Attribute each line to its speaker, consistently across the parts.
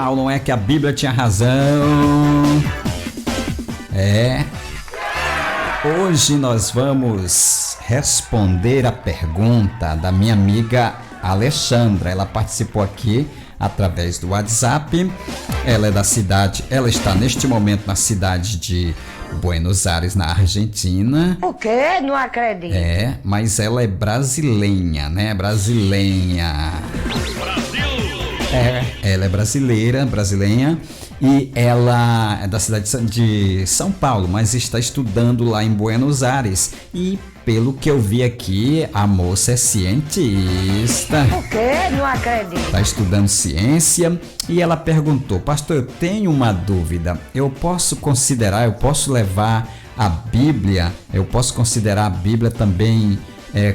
Speaker 1: Não é que a Bíblia tinha razão. Hoje nós vamos responder a pergunta da minha amiga Alexandra. Ela participou aqui através do WhatsApp. Ela é da cidade, ela está neste momento na cidade de Buenos Aires, na Argentina.
Speaker 2: O quê? Não acredito.
Speaker 1: Mas ela é brasileira, né? Brasileira. Ela é brasileira, e ela é da cidade de São Paulo, mas está estudando lá em Buenos Aires. E pelo que eu vi aqui, a moça é cientista.
Speaker 2: O quê? Não acredito.
Speaker 1: Está estudando ciência e ela perguntou: pastor, eu tenho uma dúvida. Eu posso levar a Bíblia, eu posso considerar a Bíblia também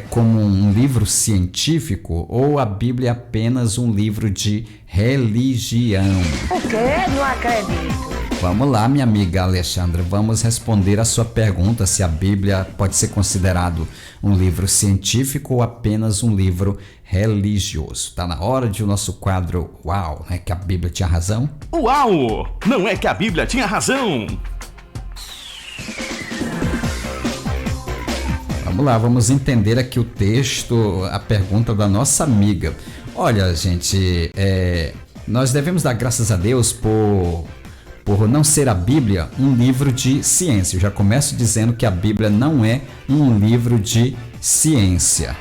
Speaker 1: como um livro científico, ou a Bíblia é apenas um livro de religião?
Speaker 2: O quê? Não acredito.
Speaker 1: Vamos lá, minha amiga Alexandra, vamos responder a sua pergunta se a Bíblia pode ser considerado um livro científico ou apenas um livro religioso. Tá na hora de o nosso quadro Uau, não é que a Bíblia tinha razão?
Speaker 3: Uau, não é que a Bíblia tinha razão?
Speaker 1: Vamos lá, vamos entender aqui o texto, a pergunta da nossa amiga. Olha, gente, nós devemos dar graças a Deus por não ser a Bíblia um livro de ciência. Eu já começo dizendo que a Bíblia não é um livro de ciência.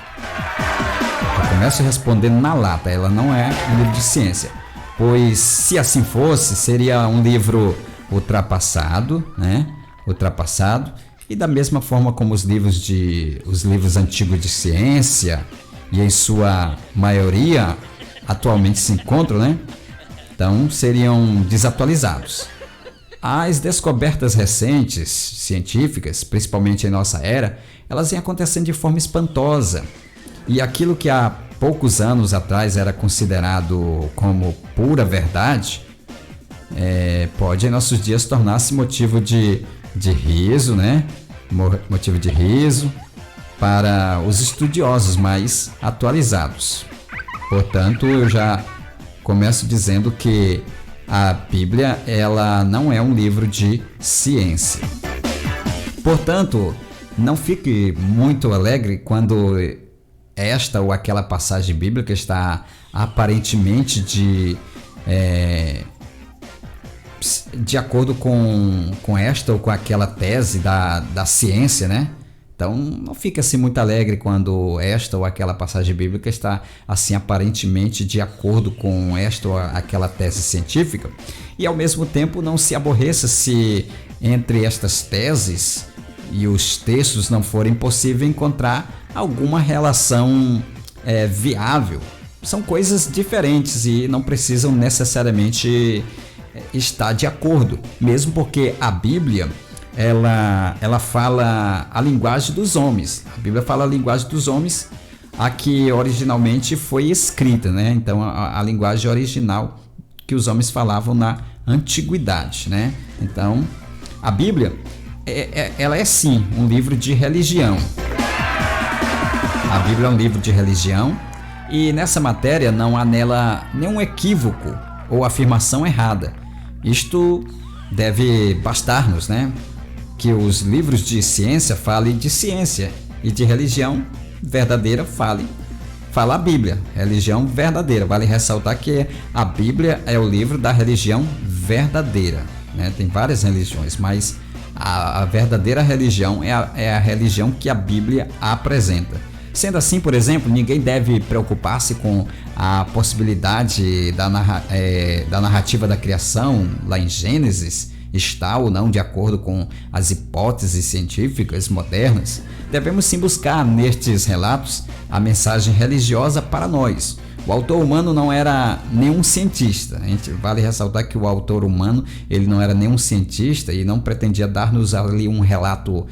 Speaker 1: Eu começo respondendo na lata, ela não é um livro de ciência. Pois se assim fosse, seria um livro ultrapassado, né? Ultrapassado. E da mesma forma como os livros antigos de ciência, e em sua maioria atualmente se encontram, né? Então seriam desatualizados. As descobertas recentes, científicas, principalmente em nossa era, elas vêm acontecendo de forma espantosa. E aquilo que há poucos anos atrás era considerado como pura verdade, pode em nossos dias tornar-se motivo de riso, né? Motivo de riso para os estudiosos mais atualizados. Portanto, eu já começo dizendo que a Bíblia, ela não é um livro de ciência. Portanto, não fique muito alegre quando esta ou aquela passagem bíblica está aparentemente de acordo com esta ou com aquela tese da ciência, né? Então, não fique assim muito alegre quando esta ou aquela passagem bíblica está assim aparentemente de acordo com esta ou aquela tese científica. E ao mesmo tempo não se aborreça se entre estas teses e os textos não forem possível encontrar alguma relação viável. São coisas diferentes e não precisam necessariamente está de acordo, mesmo porque a Bíblia ela fala a linguagem dos homens. A Bíblia fala a linguagem dos homens, a que originalmente foi escrita, né? Então a linguagem original que os homens falavam na antiguidade, né? Então a Bíblia ela é sim um livro de religião. A Bíblia é um livro de religião e nessa matéria não há nela nenhum equívoco ou afirmação errada. Isto deve bastar-nos, né? Que os livros de ciência falem de ciência e de religião verdadeira fala a Bíblia, religião verdadeira. Vale ressaltar que a Bíblia é o livro da religião verdadeira, né? Tem várias religiões, mas a verdadeira religião é a religião que a Bíblia apresenta. Sendo assim, por exemplo, ninguém deve preocupar-se com a possibilidade da narrativa da criação, lá em Gênesis, está ou não de acordo com as hipóteses científicas modernas. Devemos sim buscar nestes relatos a mensagem religiosa para nós. O autor humano não era nenhum cientista. Vale ressaltar que o autor humano ele não era nenhum cientista e não pretendia dar-nos ali um relato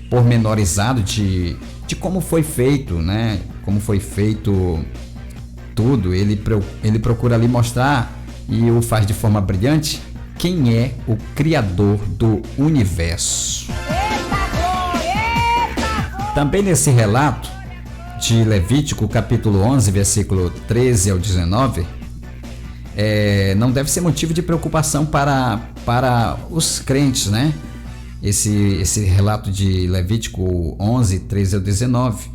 Speaker 1: pormenorizado de como foi feito, né? Como foi feito tudo. Ele procura ali mostrar, e o faz de forma brilhante, quem é o Criador do universo. Também nesse relato de Levítico, capítulo 11, versículo 13 ao 19, não deve ser motivo de preocupação para os crentes, né? Esse relato de Levítico 11, 13 ao 19.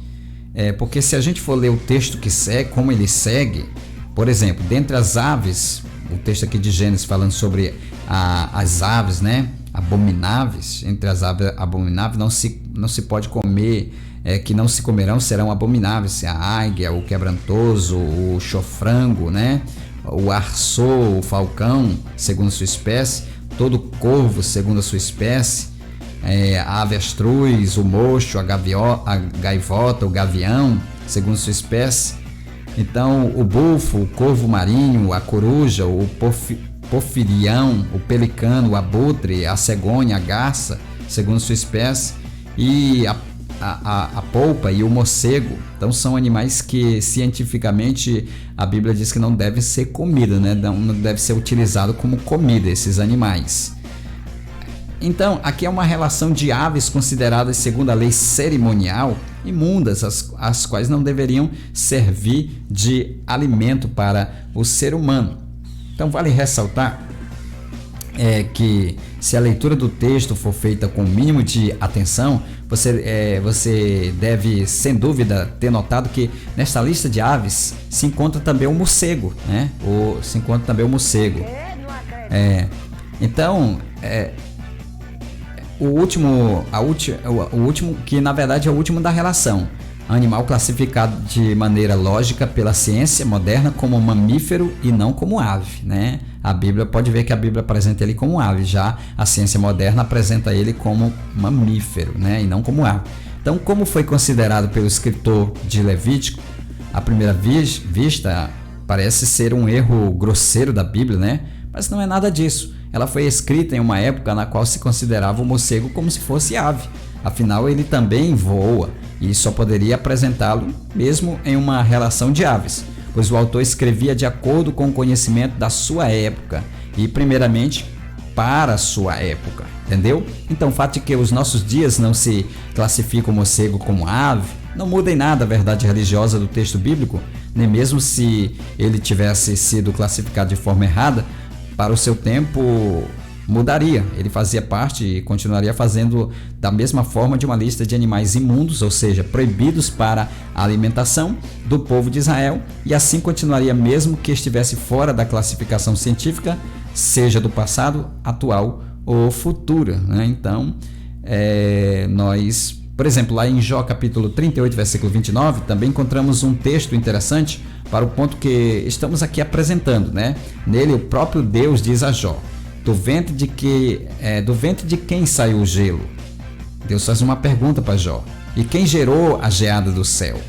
Speaker 1: Porque se a gente for ler o texto que segue, como ele segue, por exemplo, dentre as aves, o texto aqui de Gênesis falando sobre as aves, né? Abomináveis, entre as aves abomináveis não se pode comer, que não se comerão serão abomináveis, a águia, o quebrantoso, o chofrango, né? O arçô, o falcão, segundo sua espécie, todo corvo, segundo a sua espécie, a avestruz, o mocho, a gaivota, o gavião, segundo sua espécie. Então, o bufo, o corvo marinho, a coruja, o porfirião, o pelicano, o abutre, a cegonha, a garça, segundo sua espécie, e a polpa e o morcego. Então, são animais que cientificamente a Bíblia diz que não devem ser comida, né? Não deve ser utilizado como comida esses animais. Então, aqui é uma relação de aves consideradas, segundo a lei cerimonial, imundas, as quais não deveriam servir de alimento para o ser humano. Então, vale ressaltar que se a leitura do texto for feita com o mínimo de atenção, você deve, sem dúvida, ter notado que nesta lista de aves se encontra também o morcego, né? Então, o último, que na verdade é o último da relação. Animal classificado de maneira lógica pela ciência moderna como mamífero e não como ave, né? A Bíblia, pode ver que a Bíblia apresenta ele como ave, já a ciência moderna apresenta ele como mamífero, né? E não como ave. Então, como foi considerado pelo escritor de Levítico, à primeira vista parece ser um erro grosseiro da Bíblia, né? Mas não é nada disso. Ela foi escrita em uma época na qual se considerava o morcego como se fosse ave. Afinal, ele também voa e só poderia apresentá-lo mesmo em uma relação de aves, pois o autor escrevia de acordo com o conhecimento da sua época e, primeiramente, para a sua época, entendeu? Então, o fato de que os nossos dias não se classificam o morcego como ave não muda em nada a verdade religiosa do texto bíblico, nem mesmo se ele tivesse sido classificado de forma errada. Para o seu tempo, mudaria. Ele fazia parte e continuaria fazendo da mesma forma de uma lista de animais imundos, ou seja, proibidos para a alimentação do povo de Israel, e assim continuaria mesmo que estivesse fora da classificação científica, seja do passado, atual ou futura, né? Então, nós, por exemplo, lá em Jó capítulo 38, versículo 29, também encontramos um texto interessante para o ponto que estamos aqui apresentando, né? Nele, o próprio Deus diz a Jó: do ventre de quem saiu o gelo? Deus faz uma pergunta para Jó: e quem gerou a geada do céu?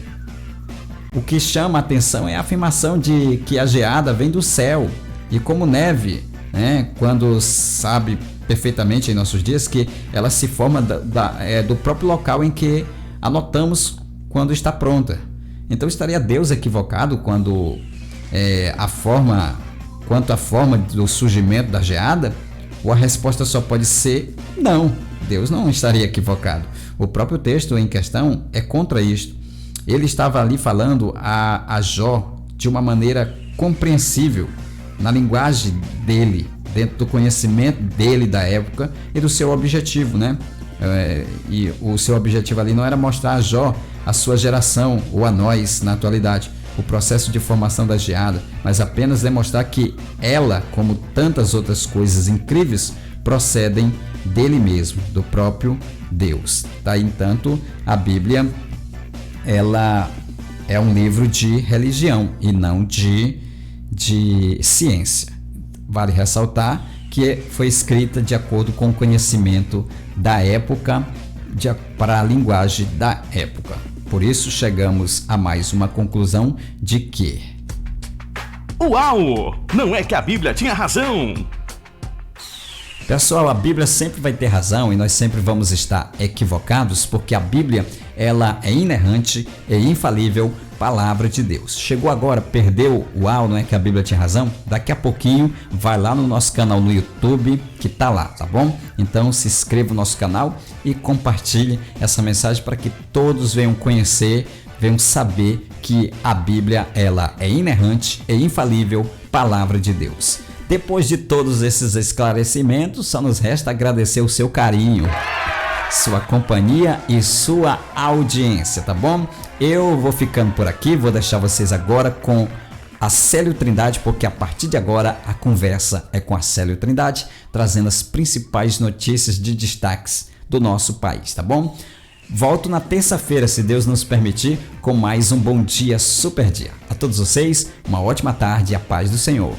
Speaker 1: O que chama a atenção é a afirmação de que a geada vem do céu, e como neve, né? Quando sabe perfeitamente em nossos dias que ela se forma do próprio local em que anotamos quando está pronta. Então, estaria Deus equivocado quanto à forma do surgimento da geada? Ou a resposta só pode ser não, Deus não estaria equivocado. O próprio texto em questão é contra isto. Ele estava ali falando a Jó de uma maneira compreensível, na linguagem dele, dentro do conhecimento dele da época e do seu objetivo, né? E o seu objetivo ali não era mostrar a Jó a sua geração ou a nós na atualidade o processo de formação da geada, mas apenas demonstrar que ela, como tantas outras coisas incríveis, procedem dele mesmo, do próprio Deus. Daí, entanto, a Bíblia, ela é um livro de religião e não de ciência. Vale ressaltar que foi escrita de acordo com o conhecimento da época, para a linguagem da época. Por isso, chegamos a mais uma conclusão de que...
Speaker 3: Uau! Não é que a Bíblia tinha razão!
Speaker 1: Pessoal, a Bíblia sempre vai ter razão e nós sempre vamos estar equivocados, porque a Bíblia, ela é inerrante e infalível palavra de Deus. Chegou agora, perdeu o uau, não é que a Bíblia tinha razão? Daqui a pouquinho, vai lá no nosso canal no YouTube, que tá lá, tá bom? Então, se inscreva no nosso canal e compartilhe essa mensagem para que todos venham conhecer venham saber que a Bíblia ela é inerrante e infalível, palavra de Deus. Depois de todos esses esclarecimentos, só nos resta agradecer o seu carinho, sua companhia e sua audiência, tá bom? Eu vou ficando por aqui, vou deixar vocês agora com a Célio Trindade, porque a partir de agora a conversa é com a Célio Trindade, trazendo as principais notícias de destaques do nosso país, tá bom? Volto na terça-feira, se Deus nos permitir, com mais um Bom Dia, Super Dia. A todos vocês, uma ótima tarde e a paz do Senhor.